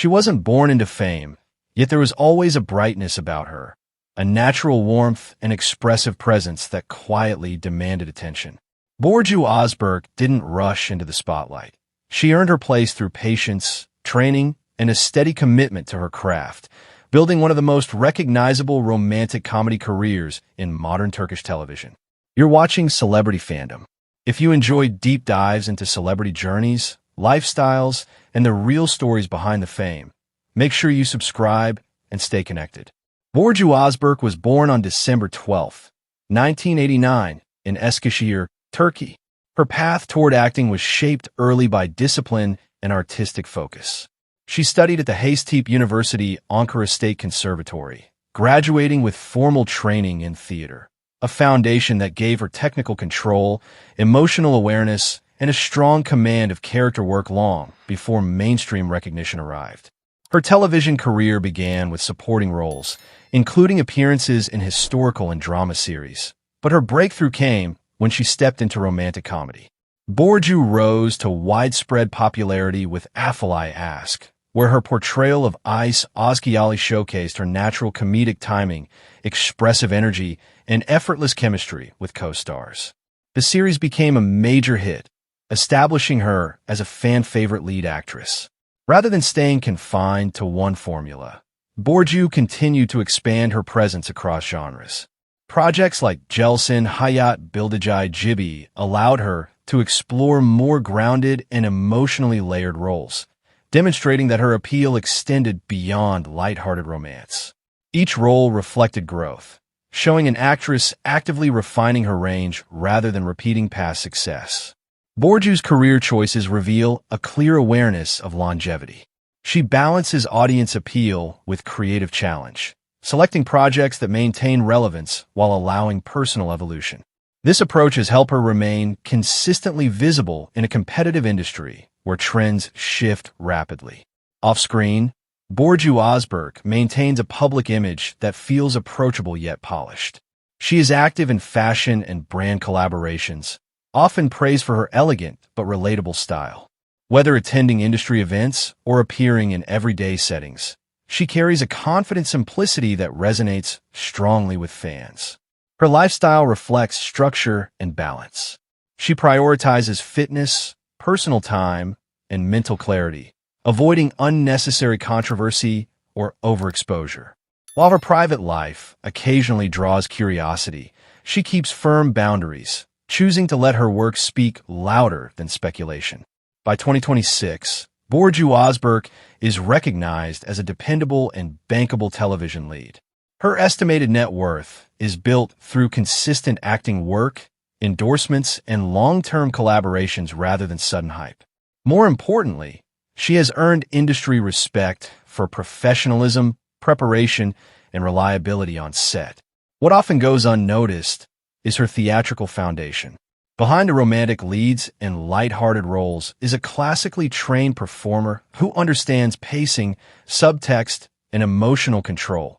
She wasn't born into fame, yet there was always a brightness about her, a natural warmth and expressive presence that quietly demanded attention. Burcu Ozberk didn't rush into the spotlight. She earned her place through patience, training, and a steady commitment to her craft, building one of the most recognizable romantic comedy careers in modern Turkish television. You're watching Celebrity Fandom. If you enjoy deep dives into celebrity journeys, lifestyles, and the real stories behind the fame, make sure you subscribe and stay connected. Burcu Ozberk was born on December 12, 1989, in Eskişehir, Turkey. Her path toward acting was shaped early by discipline and artistic focus. She studied at the Hacettepe University Ankara State Conservatory, graduating with formal training in theater, a foundation that gave her technical control, emotional awareness, and a strong command of character work long before mainstream recognition arrived. Her television career began with supporting roles, including appearances in historical and drama series, but her breakthrough came when she stepped into romantic comedy. Burcu rose to widespread popularity with Afilai Ask, where her portrayal of Ice Ozkiali showcased her natural comedic timing, expressive energy, and effortless chemistry with co-stars. The series became a major hit, establishing her as a fan-favorite lead actress. Rather than staying confined to one formula, Burcu continued to expand her presence across genres. Projects like Gelsin Hayat Bildiği Gibi allowed her to explore more grounded and emotionally layered roles, demonstrating that her appeal extended beyond lighthearted romance. Each role reflected growth, showing an actress actively refining her range rather than repeating past success. Burcu's career choices reveal a clear awareness of longevity. She balances audience appeal with creative challenge, selecting projects that maintain relevance while allowing personal evolution. This approach has helped her remain consistently visible in a competitive industry where trends shift rapidly. Off-screen, Burcu Ozberk maintains a public image that feels approachable yet polished. She is active in fashion and brand collaborations, often praised for her elegant but relatable style. Whether attending industry events or appearing in everyday settings, she carries a confident simplicity that resonates strongly with fans. Her lifestyle reflects structure and balance. She prioritizes fitness, personal time, and mental clarity, avoiding unnecessary controversy or overexposure. While her private life occasionally draws curiosity, she keeps firm boundaries, choosing to let her work speak louder than speculation. By 2026, Burcu Ozberk is recognized as a dependable and bankable television lead. Her estimated net worth is built through consistent acting work, endorsements, and long-term collaborations rather than sudden hype. More importantly, she has earned industry respect for professionalism, preparation, and reliability on set. What often goes unnoticed is her theatrical foundation. Behind the romantic leads and light-hearted roles is a classically trained performer who understands pacing, subtext, and emotional control,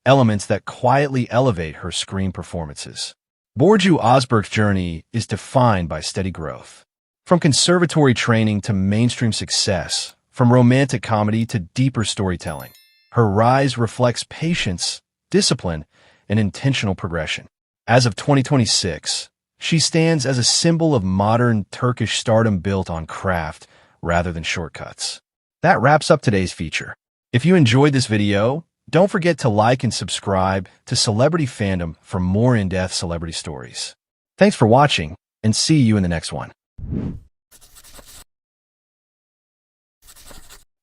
elements that quietly elevate her screen performances. Burcu Ozberk's journey is defined by steady growth. From conservatory training to mainstream success, from romantic comedy to deeper storytelling, her rise reflects patience, discipline, and intentional progression. As of 2026, she stands as a symbol of modern Turkish stardom built on craft rather than shortcuts. That wraps up today's feature. If you enjoyed this video, don't forget to like and subscribe to Celebrity Fandom for more in-depth celebrity stories. Thanks for watching, and see you in the next one.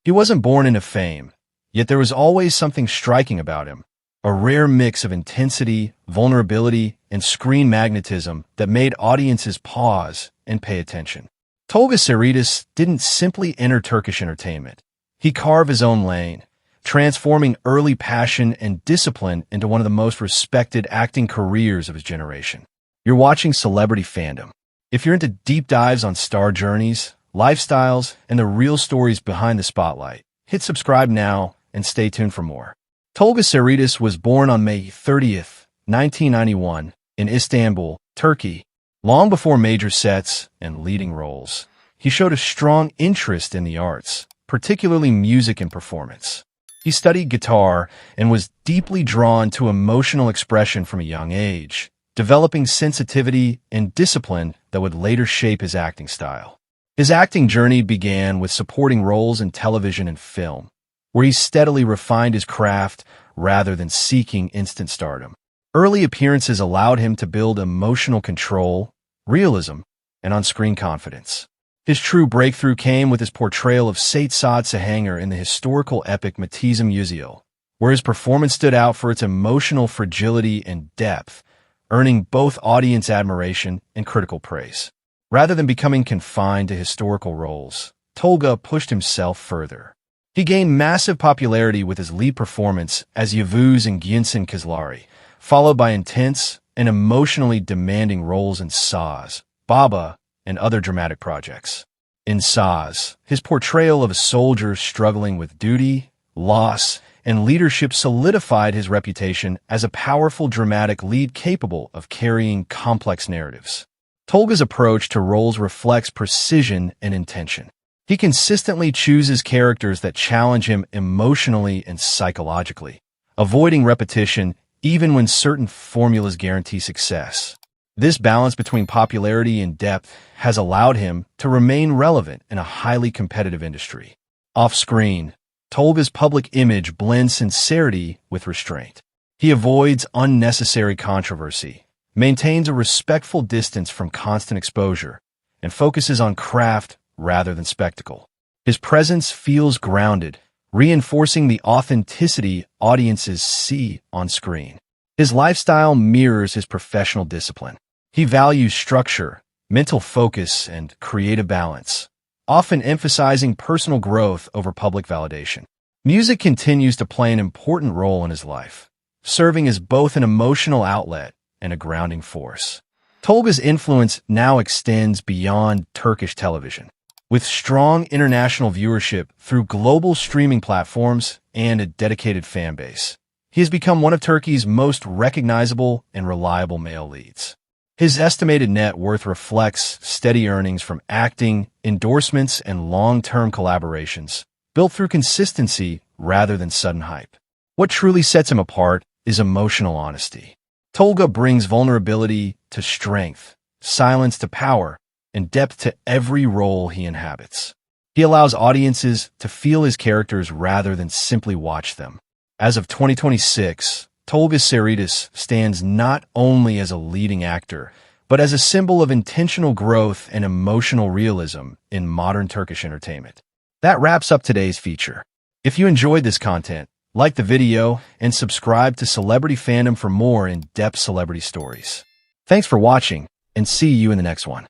He wasn't born into fame, yet there was always something striking about him, a rare mix of intensity, vulnerability, and screen magnetism that made audiences pause and pay attention. Tolga Saritas didn't simply enter Turkish entertainment. He carved his own lane, transforming early passion and discipline into one of the most respected acting careers of his generation. You're watching Celebrity Fandom. If you're into deep dives on star journeys, lifestyles, and the real stories behind the spotlight, hit subscribe now and stay tuned for more. Tolga Saritas was born on May 30th, 1991, in Istanbul, Turkey. Long before major sets and leading roles, he showed a strong interest in the arts, particularly music and performance. He studied guitar and was deeply drawn to emotional expression from a young age, developing sensitivity and discipline that would later shape his acting style. His acting journey began with supporting roles in television and film, where he steadily refined his craft rather than seeking instant stardom. Early appearances allowed him to build emotional control, realism, and on-screen confidence. His true breakthrough came with his portrayal of Sait Saad Sahanger in the historical epic Matizim Yüzyıl, where his performance stood out for its emotional fragility and depth, earning both audience admiration and critical praise. Rather than becoming confined to historical roles, Tolga pushed himself further. He gained massive popularity with his lead performance as Yavuz in Günsin Kızları, followed by intense and emotionally demanding roles in Saz, Baba, and other dramatic projects. In Saz, his portrayal of a soldier struggling with duty, loss, and leadership solidified his reputation as a powerful dramatic lead capable of carrying complex narratives. Tolga's approach to roles reflects precision and intention. He consistently chooses characters that challenge him emotionally and psychologically, avoiding repetition even when certain formulas guarantee success. This balance between popularity and depth has allowed him to remain relevant in a highly competitive industry. Off-screen, Tolga's public image blends sincerity with restraint. He avoids unnecessary controversy, maintains a respectful distance from constant exposure, and focuses on craft rather than spectacle. His presence feels grounded, reinforcing the authenticity audiences see on screen. His lifestyle mirrors his professional discipline. He values structure, mental focus, and creative balance, often emphasizing personal growth over public validation. Music continues to play an important role in his life, serving as both an emotional outlet and a grounding force. Tolga's influence now extends beyond Turkish television. With strong international viewership through global streaming platforms and a dedicated fan base, he has become one of Turkey's most recognizable and reliable male leads. His estimated net worth reflects steady earnings from acting, endorsements, and long-term collaborations, built through consistency rather than sudden hype. What truly sets him apart is emotional honesty. Tolga brings vulnerability to strength, silence to power, and depth to every role he inhabits. He allows audiences to feel his characters rather than simply watch them. As of 2026, Tolga Saritas stands not only as a leading actor, but as a symbol of intentional growth and emotional realism in modern Turkish entertainment. That wraps up today's feature. If you enjoyed this content, like the video and subscribe to Celebrity Fandom for more in-depth celebrity stories. Thanks for watching, and see you in the next one.